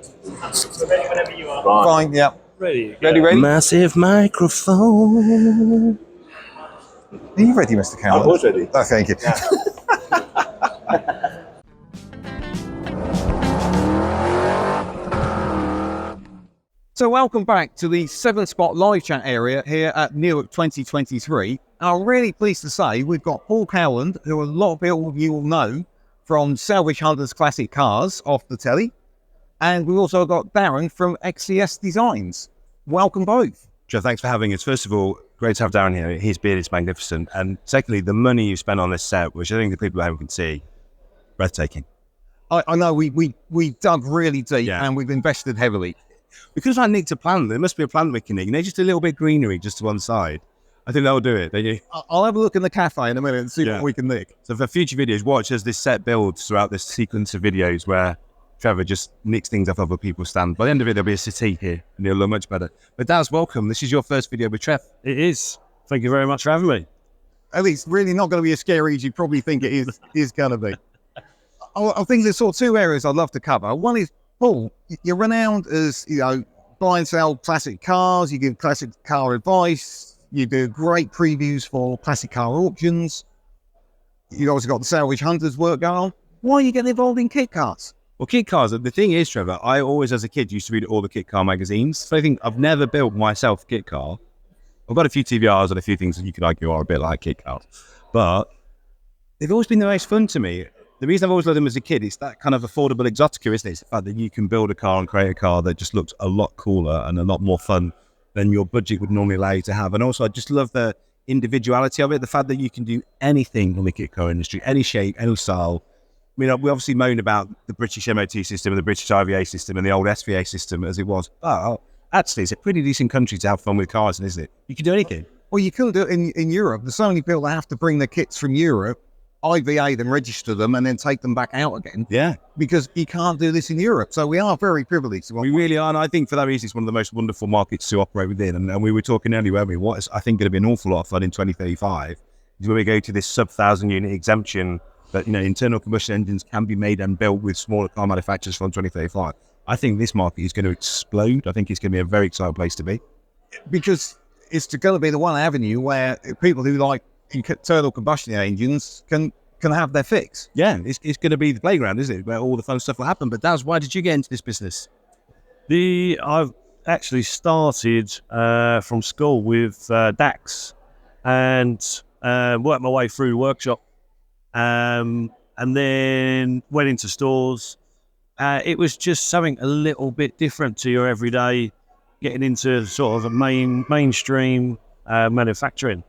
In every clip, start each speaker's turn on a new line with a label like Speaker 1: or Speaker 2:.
Speaker 1: Whenever you are.
Speaker 2: Right.
Speaker 3: Fine, yeah.
Speaker 1: Ready?
Speaker 3: Ready?
Speaker 2: Massive microphone.
Speaker 3: Are you ready, Mr. Cowland?
Speaker 2: I was ready.
Speaker 3: Oh, thank you. So welcome back to the 7-spot live chat area here at Newark 2023. I'm really pleased to say we've got Paul Cowland, who a lot of people you will know from Salvage Hunters Classic Cars off the telly. And we've also got Darren from XCS Designs. Welcome both.
Speaker 4: Joe, thanks for having us. First of all, great to have Darren here. His beard is magnificent. And secondly, the money you spent on this set, which I think the people at home can see, breathtaking.
Speaker 3: I know we dug really deep and we've invested heavily.
Speaker 4: Because I nicked a plant, there must be a plant we can nick. Just a little bit of greenery just to one side. I think that'll do it, don't you?
Speaker 3: I'll have a look in the cafe in a minute and see what we can nick.
Speaker 4: So for future videos, watch as this set builds throughout this sequence of videos where Trevor just nicks things off other people's stand. By the end of it, there'll be a settee here and it'll look much better. But Daz, welcome. This is your first video with Trev.
Speaker 1: It is. Thank you very much for having me.
Speaker 3: At least really not going to be as scary as you probably think it is going to be. I think there's sort of two areas I'd love to cover. One is, Paul, you're renowned as, buy and sell classic cars. You give classic car advice. You do great previews for classic car auctions. You also got the Salvage Hunters work going on. Why are you getting involved in kit cars?
Speaker 4: Well, kit cars, the thing is, Trevor, I always, as a kid, used to read all the kit car magazines. So I think I've never built myself a kit car. I've got a few TVRs and a few things that you could argue are a bit like kit cars. But they've always been the most fun to me. The reason I've always loved them as a kid, it's that kind of affordable exotica, isn't it? It's the fact that you can build a car and create a car that just looks a lot cooler and a lot more fun than your budget would normally allow you to have. And also, I just love the individuality of it, the fact that you can do anything in the kit car industry, any shape, any style. I mean, we obviously moan about the British MOT system and the British IVA system and the old SVA system as it was. Oh, actually, it's a pretty decent country to have fun with cars, isn't it? You can do anything.
Speaker 3: Well, you could do it in Europe. There's so many people that have to bring their kits from Europe, IVA them, register them, and then take them back out again.
Speaker 4: Yeah.
Speaker 3: Because you can't do this in Europe. So we are very privileged.
Speaker 4: We really are. And I think for that reason, it's one of the most wonderful markets to operate within. And we were talking earlier, weren't we? What is, I think, going to be an awful lot of fun in 2035 is when we go to this sub-1,000 unit exemption that, internal combustion engines can be made and built with smaller car manufacturers from 2035. I think this market is going to explode. I think it's going to be a very exciting place to be.
Speaker 3: Because it's going to be the one avenue where people who like internal combustion engines can have their fix.
Speaker 4: Yeah, it's going to be the playground, isn't it? Where all the fun stuff will happen. But Daz, why did you get into this business?
Speaker 1: I've actually started from school with Dax and worked my way through the workshop and then went into stores. It was just something a little bit different to your everyday, getting into sort of a mainstream manufacturing.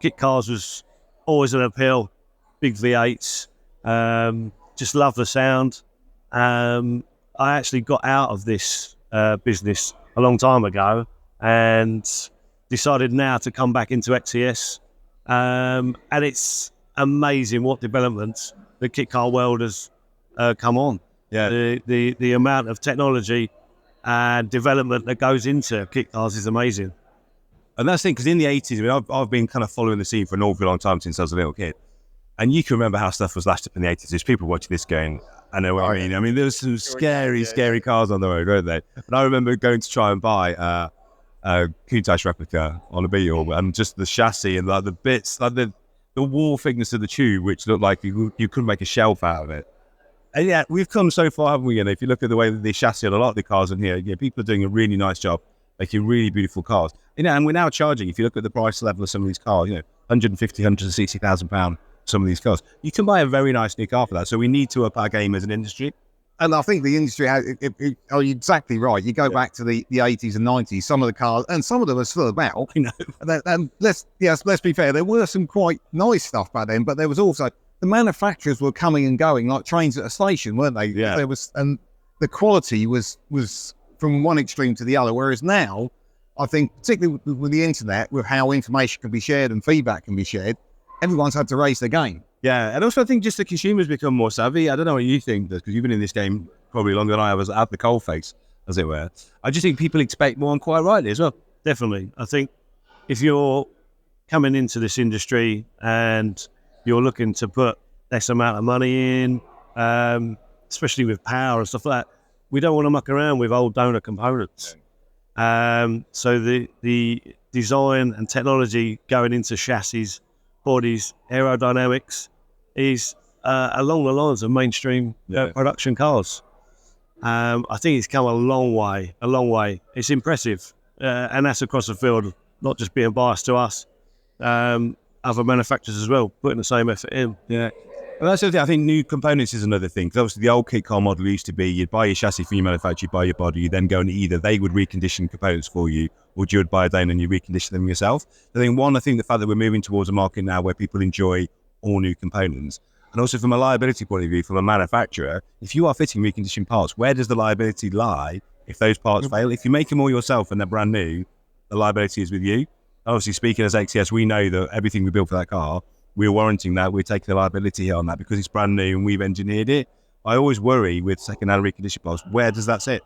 Speaker 1: Kit cars was always an appeal, big V8s, just love the sound. I actually got out of this business a long time ago and decided now to come back into XCS. And it's amazing what developments the kit car world has come on.
Speaker 4: Yeah.
Speaker 1: The amount of technology and development that goes into kit cars is amazing.
Speaker 4: And that's the thing, because in the 80s, I mean, I've been kind of following the scene for an awful long time since I was a little kid. And you can remember how stuff was lashed up in the 80s. There's people watching this going, I know what I mean. I mean, there was some scary cars on the road, weren't there? And I remember going to try and buy a Countach replica on a Beetle, and just the chassis and like the bits, like the wall thickness of the tube, which looked like you couldn't make a shelf out of it. And yeah, we've come so far, haven't we? And if you look at the way that the chassis on a lot of the cars in here, people are doing a really nice job making really beautiful cars. And we're now charging, if you look at the price level of some of these cars, 150, 160,000 pounds, some of these cars. You can buy a very nice new car for that. So we need to up our game as an industry.
Speaker 3: And I think the industry has, you're exactly right. You go back to the 80s and 90s, some of the cars, and some of them are still about. And let's be fair, there were some quite nice stuff back then, but there was also, the manufacturers were coming and going like trains at a station, weren't they?
Speaker 4: Yeah.
Speaker 3: There was, and the quality was from one extreme to the other. Whereas now, I think, particularly with the internet, with how information can be shared and feedback can be shared, everyone's had to raise their game.
Speaker 4: Yeah, and also I think just the consumers become more savvy. I don't know what you think, because you've been in this game probably longer than I was at the coalface, as it were. I just think people expect more, and quite rightly as well.
Speaker 1: Definitely. I think if you're coming into this industry and you're looking to put less amount of money in, especially with power and stuff like that, we don't want to muck around with old donor components. So the design and technology going into chassis, bodies, aerodynamics is along the lines of mainstream production cars. I think it's come a long way. It's impressive, and that's across the field, not just being biased to us, other manufacturers as well, putting the same effort in.
Speaker 4: Yeah. Well, that's the thing. I think new components is another thing, because obviously the old kit car model used to be you'd buy your chassis from your manufacturer, you'd buy your body, you then go and either they would recondition components for you, or you would buy a donor and you recondition them yourself. I think the fact that we're moving towards a market now where people enjoy all new components, and also from a liability point of view, from a manufacturer, if you are fitting reconditioned parts, where does the liability lie if those parts fail? If you make them all yourself and they're brand new, the liability is with you. Obviously, speaking as XCS, we know that everything we built for that car, we're warranting that, we're taking the liability hit on that because it's brand new and we've engineered it. I always worry with second-hand reconditioned parts, where does that sit?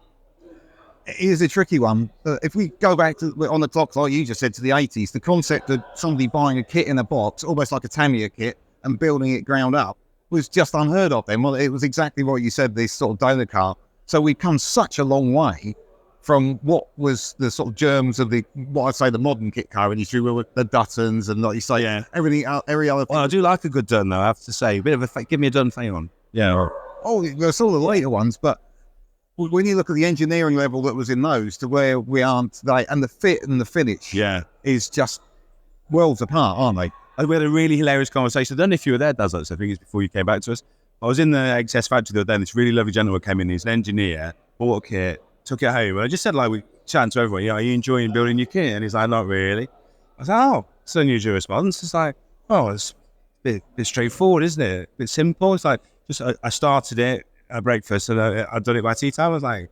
Speaker 3: It is a tricky one. If we go back to on the clock, like you just said, to the 80s, the concept of somebody buying a kit in a box, almost like a Tamiya kit, and building it ground up was just unheard of then. Well, it was exactly what you said, this sort of donor car. So we've come such a long way from what was the sort of germs of what I'd say the modern kit car industry, with the Duttons and, like you say, every other thing.
Speaker 4: Well, I do like a good Dun, though, I have to say. A bit of a give me a Dun Phaon. Yeah.
Speaker 3: Oh, there's all the later ones, but when you look at the engineering level that was in those to where we are today, and the fit and the finish is just worlds apart, aren't they?
Speaker 4: We had a really hilarious conversation. I don't know if you were there, Daz, I think it's before you came back to us. I was in the XS factory the other day, and this really lovely gentleman came in. He's an engineer, bought a kit, took it home, and I just said, like, we chatting to everyone, are you enjoying building your kit? And he's like, not really. I said, oh, it's an unusual response. It's like, oh, it's a bit straightforward, isn't it? A bit simple. It's like, I started it at breakfast, and I've done it by tea time. I was like,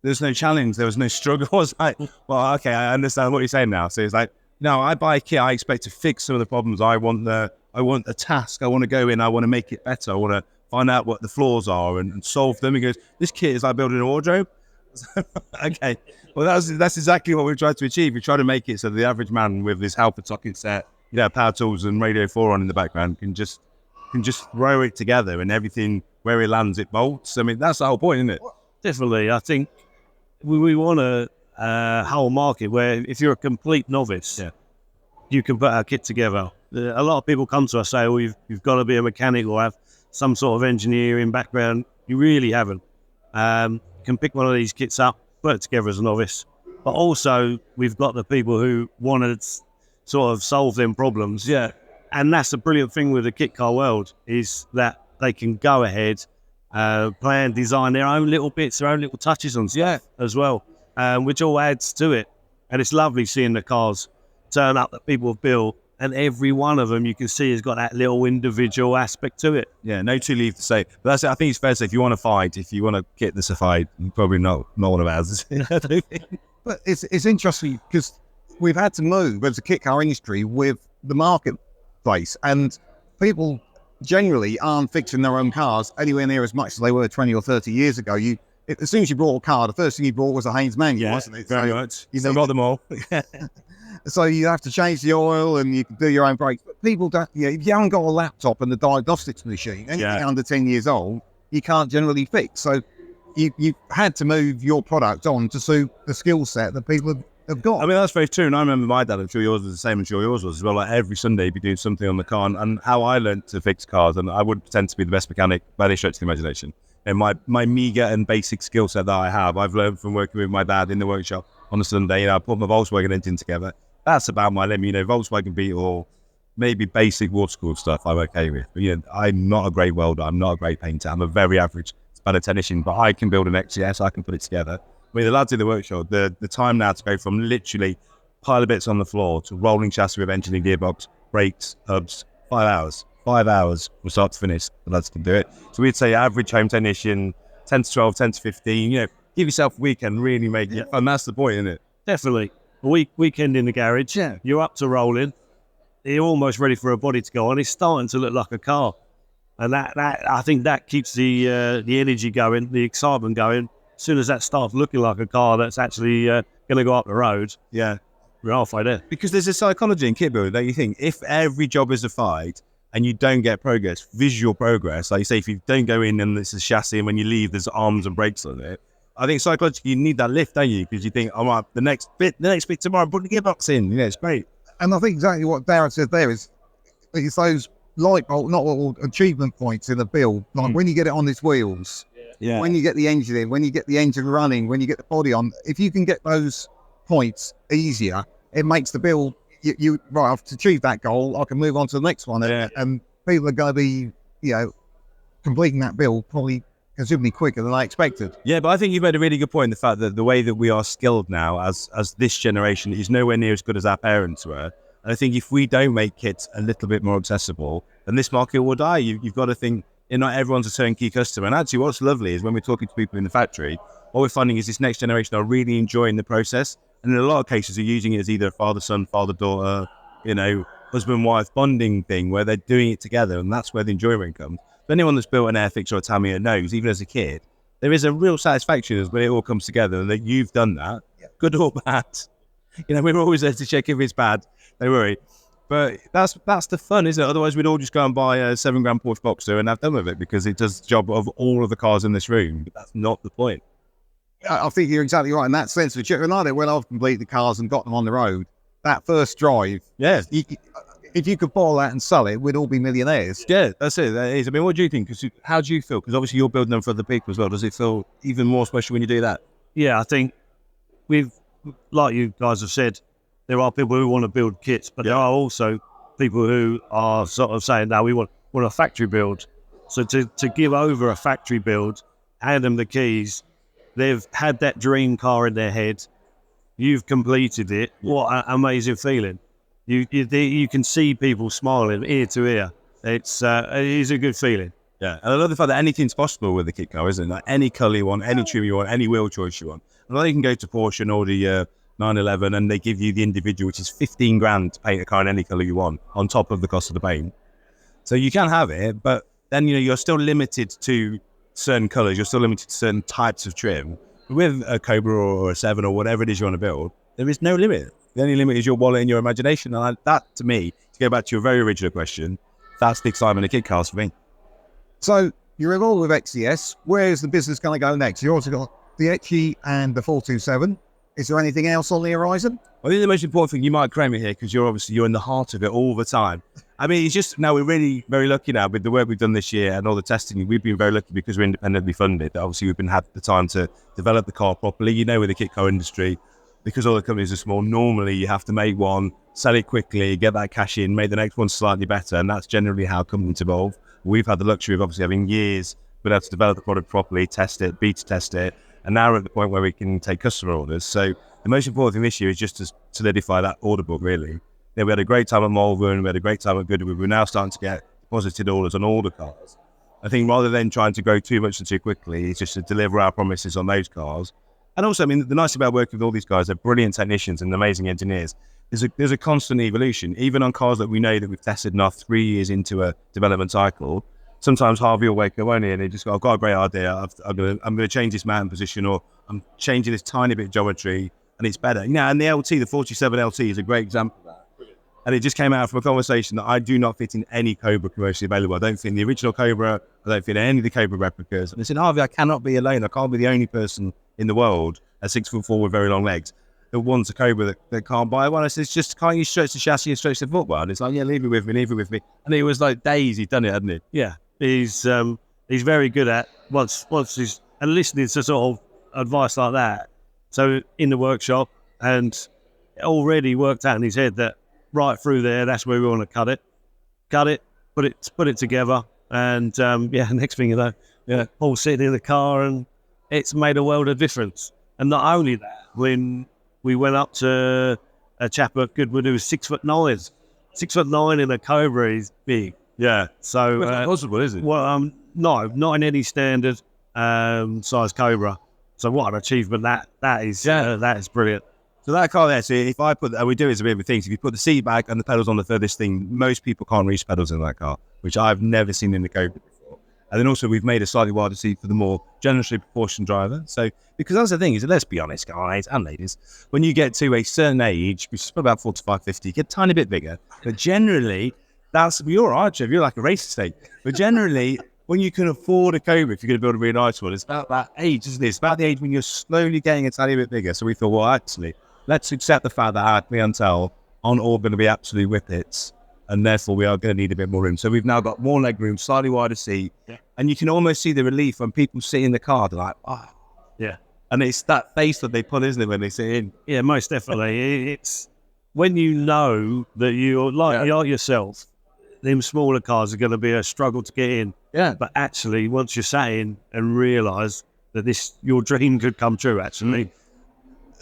Speaker 4: there's no challenge, there was no struggle. I was like, well, okay, I understand what you're saying now. So he's like, no, I buy a kit, I expect to fix some of the problems. I want a task. I want to go in, I want to make it better. I want to find out what the flaws are and solve them. He goes, this kit is like building a wardrobe. Okay, well, that's exactly what we've tried to achieve. We try to make it so the average man with his Halford socket set, power tools and Radio 4 on in the background can just throw it together, and everything where it lands, it bolts. I mean, that's the whole point, isn't it?
Speaker 1: Definitely. I think we want a whole market where if you're a complete novice, you can put our kit together. A lot of people come to us and say, you've got to be a mechanic or have some sort of engineering background. You really haven't. Can pick one of these kits up, put it together as a novice. But also, we've got the people who want to sort of solve them problems. Yeah. And that's the brilliant thing with the kit car world, is that they can go ahead, plan, design their own little bits, their own little touches on stuff as well, which all adds to it. And it's lovely seeing the cars turn up that people have built, and every one of them you can see has got that little individual aspect to it.
Speaker 4: Yeah, no two leave to say. But that's it. I think it's fair to say, if you want to fight, if you want to kit that's a fight, you're probably not one of ours.
Speaker 3: But it's interesting because we've had to move as a kit car industry with the marketplace, and people generally aren't fixing their own cars anywhere near as much as they were 20 or 30 years ago. As soon as you bought a car, the first thing you bought was a Haynes manual, wasn't it?
Speaker 4: Very much. You got them all.
Speaker 3: So you have to change the oil and you can do your own brakes. But people don't, if you haven't got a laptop and the diagnostics machine, anything under 10 years old, you can't generally fix. So you've had to move your product on to suit the skill set that people have got.
Speaker 4: I mean, that's very true. And I remember my dad, I'm sure yours was the same, I'm sure yours was as well. Like every Sunday, he'd be doing something on the car, and how I learned to fix cars. And I would pretend to be the best mechanic by any stretch of the imagination. And my meager and basic skill set that I have, I've learned from working with my dad in the workshop on a Sunday. I put my Volkswagen engine together. That's about my limit. Volkswagen Beetle, maybe basic water cooled stuff I'm okay with. But I'm not a great welder. I'm not a great painter. I'm a very average spanner technician, but I can build an XCS. I can put it together. I mean, the lads in the workshop, the time now to go from literally pile of bits on the floor to rolling chassis with engine and gearbox, brakes, hubs, 5 hours. 5 hours from start to finish, the lads can do it. So we'd say average home technician, 10 to 12, 10 to 15, give yourself a weekend, really make it fun. That's the point, isn't it?
Speaker 1: Definitely. A weekend in the garage, you're up to rolling, you're almost ready for a body to go on. It's starting to look like a car. And that I think that keeps the energy going, the excitement going. As soon as that starts looking like a car that's actually going to go up the road, we're halfway there.
Speaker 4: Because there's a psychology in kit building that you think, if every job is a fight and you don't get progress, visual progress, like you say, if you don't go in and it's a chassis and when you leave there's arms and brakes on it, I think psychologically you need that lift, don't you? Because you think, all right, the next bit tomorrow, put the gearbox in. It's great.
Speaker 3: And I think exactly what Darren said there is it's those light bulb, not all achievement points in the build. Like when you get it on its wheels, when you get the engine in, when you get the engine running, when you get the body on, if you can get those points easier, it makes the build, you right, I've achieved that goal, I can move on to the next one. And people are going to be, completing that build probably considerably quicker than I expected.
Speaker 4: Yeah, but I think you've made a really good point. The fact that the way that we are skilled now as this generation is nowhere near as good as our parents were. And I think if we don't make kits a little bit more accessible, then this market will die. You've got to think, not everyone's a turnkey customer. And actually what's lovely is when we're talking to people in the factory, what we're finding is this next generation are really enjoying the process. And in a lot of cases are using it as either a father-son, father-daughter, husband-wife bonding thing where they're doing it together. And that's where the enjoyment comes. For anyone that's built an Airfix or a Tamiya knows, even as a kid, there is a real satisfaction when it all comes together and that you've done that, good or bad. We're always there to check if it's bad, don't worry. But that's the fun, isn't it? Otherwise, we'd all just go and buy a $7,000 Porsche Boxster and have done with it because it does the job of all of the cars in this room. But that's not the point.
Speaker 3: I think you're exactly right in that sense. When I've completed the cars and got them on the road, that first drive, if you could borrow that and sell it, we'd all be millionaires.
Speaker 4: Yeah, that's it. That is. I mean, what do you think? How do you feel? Because obviously you're building them for other people as well. Does it feel even more special when you do that?
Speaker 1: Yeah, I think like you guys have said, there are people who want to build kits, but there are also people who are sort of saying, no, we want a factory build. So to give over a factory build, hand them the keys, they've had that dream car in their head, you've completed it. What an amazing feeling. You can see people smiling ear to ear. It is a good feeling.
Speaker 4: Yeah, and I love the fact that anything's possible with the kit car, isn't it? Like any colour you want, any trim you want, any wheel choice you want. And then you can go to Porsche and order your 911 and they give you the individual, which is $15,000 to paint a car in any colour you want, on top of the cost of the paint. So you can have it, but then you're still limited to certain colours, you're still limited to certain types of trim. With a Cobra or a 7 or whatever it is you want to build, there is no limit. The only limit is your wallet and your imagination. And that, to me, to go back to your very original question, that's the excitement of kit cars for me.
Speaker 3: So you're involved with XCS. Where's the business going to go next? You also got the XE and the 427. Is there anything else on the horizon?
Speaker 4: I think the most important thing, you might claim it here because you're in the heart of it all the time. I mean, it's just now we're really very lucky now with the work we've done this year and all the testing. We've been very lucky because we're independently funded. Obviously, we've had the time to develop the car properly. With the kit car industry, because all the companies are small, normally you have to make one, sell it quickly, get that cash in, make the next one slightly better. And that's generally how companies evolve. We've had the luxury of obviously having years been able to develop the product properly, test it, beta test it. And now we're at the point where we can take customer orders. So the most important thing this year is just to solidify that order book, really. We had a great time at Malvern, we had a great time at Goodwood. We're now starting to get deposited orders on all the cars. I think rather than trying to grow too much and too quickly, it's just to deliver our promises on those cars. And also, I mean, the nice thing about working with all these guys, they're brilliant technicians and amazing engineers. There's a constant evolution, even on cars that we know that we've tested enough 3 years into a development cycle. Sometimes Harvey will wake up only and he just go, I've got a great idea. I'm going to change this mounting position, or I'm changing this tiny bit of geometry and it's better. And the LT, the 47 LT is a great example of that. And it just came out from a conversation that I do not fit in any Cobra commercially available. I don't fit in the original Cobra. I don't fit in any of the Cobra replicas. And I said, Harvey, I cannot be alone. I can't be the only person in the world at 6'4" with very long legs that wants a Cobra that can't buy one. I said, can't you stretch the chassis and stretch the footwell? And it's like, yeah, leave it with me. And it was like days he'd done it, hadn't he?
Speaker 1: Yeah. He's very good at once he's and listening to sort of advice like that. So in the workshop, and already worked out in his head that right through there, that's where we want to cut it, put it together, and next thing you know, Paul's sitting in the car, and it's made a world of difference. And not only that, when we went up to a chap at Goodwood who was 6'9", 6'9" in a Cobra is big. Yeah, so
Speaker 4: it's not possible, is it?
Speaker 1: Well, no, not in any standard size Cobra. So what an achievement that is! That is brilliant.
Speaker 4: So that car there, so if I put, and we do it as a bit of a thing, so if you put the seat back and the pedals on the furthest thing, most people can't reach pedals in that car, which I've never seen in the Cobra before. And then also we've made a slightly wider seat for the more generously proportioned driver. So, because that's the thing, is that, let's be honest, guys and ladies, when you get to a certain age, which is about 45, 50, you get a tiny bit bigger. But generally, you're all right, Trev, you're like a race steak. But generally, when you can afford a Cobra, if you're going to build a really nice one, it's about that age, isn't it? It's about the age when you're slowly getting a tiny bit bigger. So we thought, well, actually, let's accept the fact that our clientele aren't all going to be absolute whippets, and therefore we are going to need a bit more room. So we've now got more leg room, slightly wider seat, and you can almost see the relief when people sit in the car. They're like, oh.
Speaker 1: Yeah.
Speaker 4: And it's that face that they put, isn't it, when they sit in?
Speaker 1: Yeah, most definitely. It's when you know that you're like yourself, them smaller cars are going to be a struggle to get in.
Speaker 4: Yeah.
Speaker 1: But actually, once you're sat in and realise that your dream could come true, actually.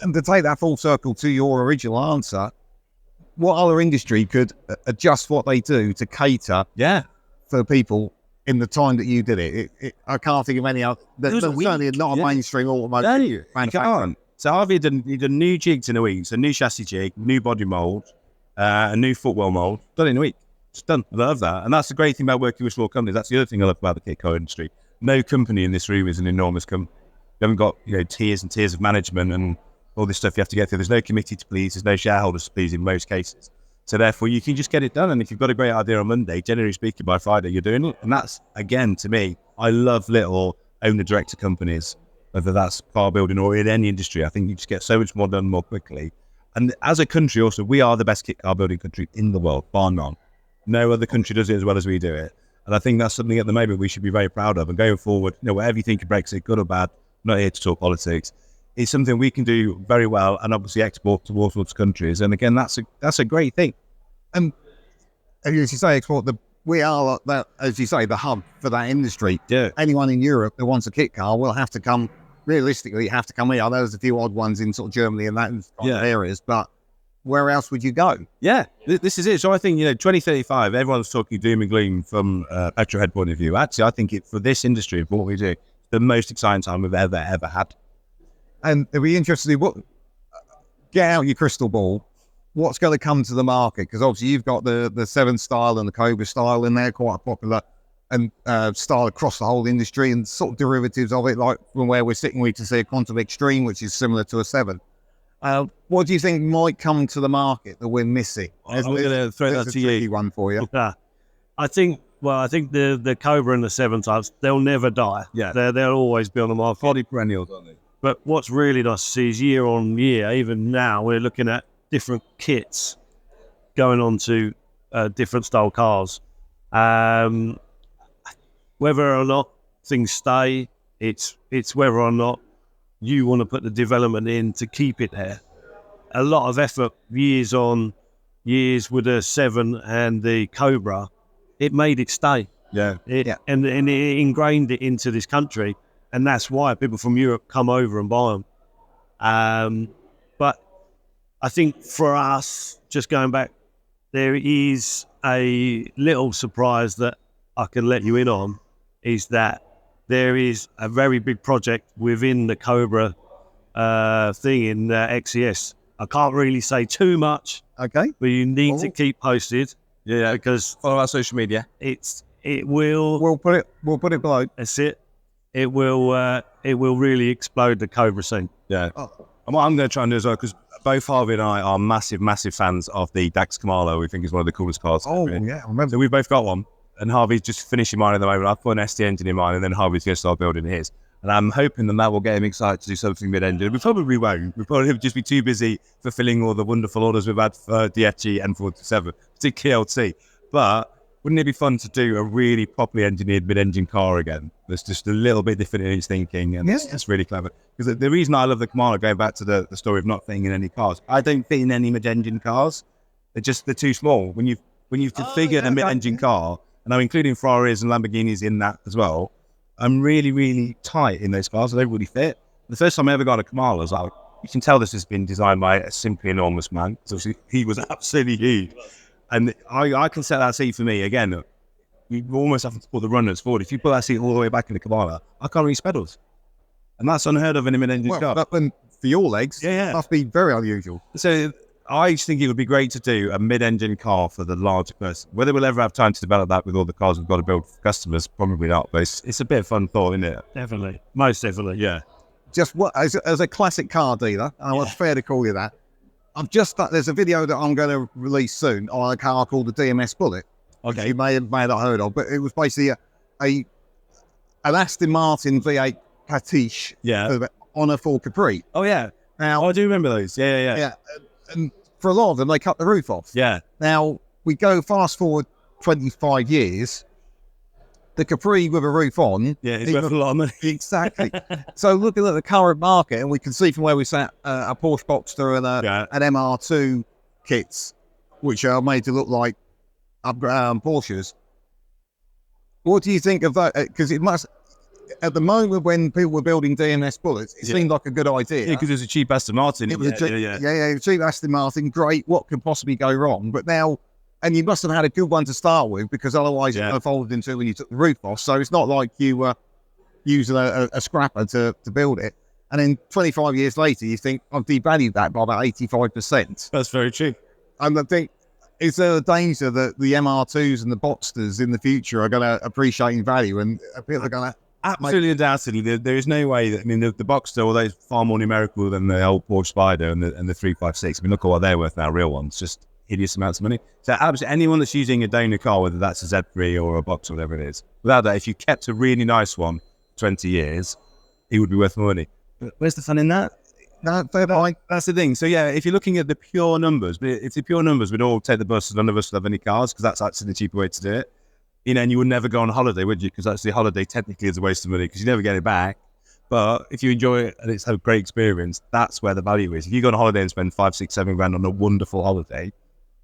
Speaker 3: And to take that full circle to your original answer, what other industry could adjust what they do to cater for people in the time that you did it? I can't think of any other. There's certainly not a mainstream automotive manufacturer.
Speaker 4: So Harvey done new jigs in a week. So new chassis jig, new body mould, a new footwell mould, done in a week. It's done. I love that. And that's the great thing about working with small companies. That's the other thing I love about the kit car industry. No company in this room is an enormous company. You haven't got tiers and tiers of management and all this stuff you have to get through. There's no committee to please. There's no shareholders to please in most cases. So therefore, you can just get it done. And if you've got a great idea on Monday, generally speaking, by Friday, you're doing it. And that's, again, to me, I love little owner-director companies, whether that's car building or in any industry. I think you just get so much more done more quickly. And as a country also, we are the best kit car building country in the world, bar none. No other country does it as well as we do it. And I think that's something at the moment we should be very proud of. And going forward, whatever you think of Brexit, good or bad, I'm not here to talk politics. It's something we can do very well and obviously export to all sorts of countries. And again, that's a great thing.
Speaker 3: And as you say, export, we are, as you say, the hub for that industry.
Speaker 4: Yeah.
Speaker 3: Anyone in Europe that wants a kit car will have to come, realistically, have to come here. I know there's a few odd ones in sort of Germany and that areas, but where else would you go?
Speaker 4: Yeah, this is it. So I think, 2035, everyone's talking doom and gloom from a petrolhead point of view. Actually, I think for this industry, for what we do, the most exciting time we've ever had.
Speaker 3: And it'd be interesting, get out your crystal ball. What's going to come to the market? Because obviously you've got the 7 style and the Cobra style in there, quite popular and style across the whole industry, and sort of derivatives of it, like from where we're sitting, we can see a Quantum Extreme, which is similar to a 7. What do you think might come to the market that we're missing?
Speaker 4: I'm going to throw that to you.
Speaker 3: Tricky one for you.
Speaker 1: Yeah. I think the Cobra and the 7 types, they'll never die.
Speaker 4: Yeah.
Speaker 1: They'll always be on the market.
Speaker 4: Body perennials, aren't they?
Speaker 1: But what's really nice to see is year on year, even now, we're looking at different kits going on to different style cars. Whether or not things stay, it's whether or not you want to put the development in to keep it there. A lot of effort, years on years with the 7 and the Cobra, it made it stay.
Speaker 4: Yeah.
Speaker 1: And it ingrained it into this country. And that's why people from Europe come over and buy them. But I think for us, just going back, there is a little surprise that I can let you in on, is that there is a very big project within the Cobra thing in XCS. I can't really say too much,
Speaker 3: Okay.
Speaker 1: but you need to keep posted.
Speaker 4: Yeah,
Speaker 1: because
Speaker 4: follow our social media.
Speaker 1: It will.
Speaker 3: We'll put it below.
Speaker 1: That's it. It will really explode the Cobra scene.
Speaker 4: Yeah. And what I'm going to try and do as well, because both Harvey and I are massive fans of the Dax Camaro. We think it's one of the coolest cars.
Speaker 3: Oh, yeah, I remember.
Speaker 4: So we've both got one, and Harvey's just finishing mine at the moment. I've put an ST engine in mine, and then Harvey's going to start building his. And I'm hoping that will get him excited to do something mid-engine. We probably won't. We probably just be too busy fulfilling all the wonderful orders we've had for DFG and 47, particularly LT. But wouldn't it be fun to do a really properly engineered mid-engine car again? That's just a little bit different in its thinking, and it's really clever. Because the reason I love the Camaro, going back to the story of not fitting in any cars, I don't fit in any mid-engine cars. They're too small. When you've configured a mid-engine car, and I'm including Ferraris and Lamborghinis in that as well, I'm really, really tight in those cars. I don't really fit. The first time I ever got a Camaro, I was like, you can tell this has been designed by a simply enormous man. So he was absolutely huge. And I can set that seat for me. Again, you almost have to put the runners forward. If you put that seat all the way back in the Camaro, I can't reach pedals. And that's unheard of in a mid-engine car.
Speaker 3: But for your legs, must be very unusual.
Speaker 4: So I just think it would be great to do a mid-engine car for the larger person. Whether we'll ever have time to develop that with all the cars we've got to build for customers, probably not. But it's a bit of fun thought, isn't it?
Speaker 1: Definitely. Most definitely.
Speaker 4: Yeah.
Speaker 3: Just as a classic car dealer, and it's fair to call you that, there's a video that I'm going to release soon on a car called the DMS Bullet.
Speaker 4: Okay.
Speaker 3: You may have not heard of, but it was basically an Aston Martin V8 Pastiche on a Ford Capri.
Speaker 4: Oh, yeah.
Speaker 3: Now,
Speaker 4: I do remember those. Yeah.
Speaker 3: yeah, and for a lot of them, they cut the roof off.
Speaker 4: Yeah.
Speaker 3: Now, we go fast forward 25 years, the Capri with a roof on.
Speaker 4: Yeah, it's worth a lot of money.
Speaker 3: Exactly. So looking at the current market, and we can see from where we sat a Porsche Boxster and an MR2 kits, which are made to look like Porsches. What do you think of that? Because it must, at the moment when people were building DMS bullets, it seemed like a good idea.
Speaker 4: Yeah, because it was a cheap Aston Martin.
Speaker 3: It was a cheap Aston Martin. Great. What could possibly go wrong? But now, and you must have had a good one to start with, because otherwise it folded into when you took the roof off. So it's not like you were using a scrapper to build it. And then 25 years later, you think, I've devalued that by about 85%.
Speaker 4: That's very true.
Speaker 3: And I think, is there a danger that the MR2s and the Boxsters in the future are going to appreciate in value, and people are going to...
Speaker 4: Absolutely, undoubtedly. There is no way that, I mean, the Boxster, although it's far more numerical than the old Porsche Spider and the 356, I mean, look at what they're worth now, real ones, just hideous amounts of money. So absolutely anyone that's using a donor car, whether that's a Z3 or a Boxster or whatever it is, without that, if you kept a really nice one 20 years, it would be worth more money. But where's the fun in that?
Speaker 3: No, fair point.
Speaker 4: That's the thing. So yeah, if you're looking at the pure numbers, but if the pure numbers, we'd all take the bus, none of us would have any cars, because that's actually the cheaper way to do it. You know, and you would never go on holiday, would you? Because actually holiday technically is a waste of money, because you never get it back. But if you enjoy it and it's a great experience, that's where the value is. If you go on holiday and spend 5, 6, 7 grand on a wonderful holiday,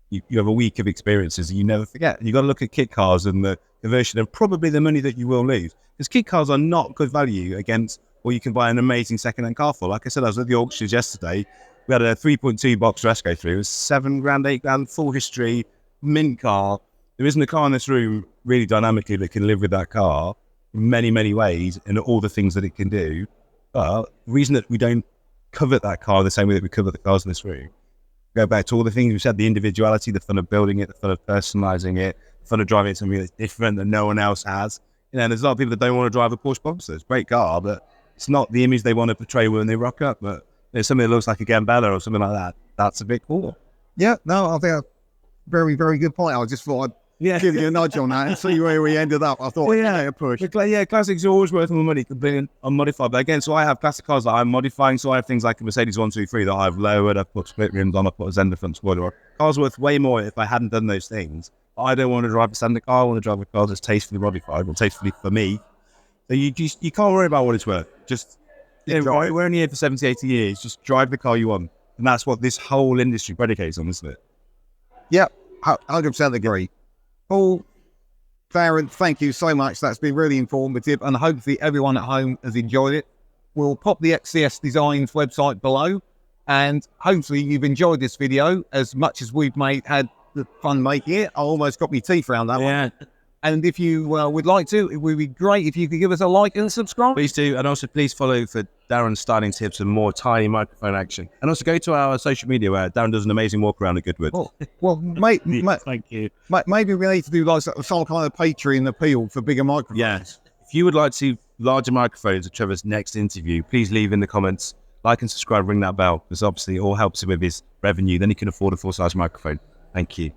Speaker 4: you have a week of experiences that you never forget. You've got to look at kit cars and the conversion and probably the money that you will lose. Because kit cars are not good value against what you can buy an amazing second-hand car for. Like I said, I was at the auctions yesterday. We had a 3.2 Boxster Esco through. It was 7 grand, 8 grand, full history, mint car. There isn't a car in this room really dynamically that can live with that car in many, many ways and all the things that it can do. But the reason that we don't covet that car the same way that we covet the cars in this room, go back to all the things we said, the individuality, the fun of building it, the fun of personalising it, the fun of driving it something that's different that no one else has. You know, and there's a lot of people that don't want to drive a Porsche Boxster. It's a great car, but it's not the image they want to portray when they rock up. But there's something that looks like a Gambella or something like that. That's a bit cool.
Speaker 3: Yeah, no, I think a very, very good point. I just thought I'd give you a nudge on that and see where we ended up. I thought, a push.
Speaker 4: Classics are always worth more money completely unmodified. But again, so I have classic cars that I'm modifying. So I have things like a Mercedes 123 that I've lowered, I've put split rims on, I've put a Zender front spoiler. Cars worth way more if I hadn't done those things. But I don't want to drive a standard car. I want to drive a car that's tastefully modified, or tastefully for me. So you can't worry about what it's worth. Just, we're only here for 70, 80 years. Just drive the car you want. And that's what this whole industry predicates on, isn't it?
Speaker 3: Yeah, 100% agree. Paul, Darren, thank you so much. That's been really informative, and hopefully everyone at home has enjoyed it. We'll pop the XCS Designs website below, and hopefully you've enjoyed this video as much as we've had the fun making it. I almost got my teeth around that one. And if you would like to, it would be great if you could give us a like and subscribe.
Speaker 4: Please do. And also please follow for Darren's styling tips and more tiny microphone action. And also go to our social media where Darren does an amazing walk around at Goodwood.
Speaker 3: Thank you. Maybe we need to do like some kind of Patreon appeal for bigger microphones.
Speaker 4: Yes. If you would like to see larger microphones at Trevor's next interview, please leave in the comments, like and subscribe, ring that bell, because obviously it all helps him with his revenue. Then he can afford a full-size microphone. Thank you.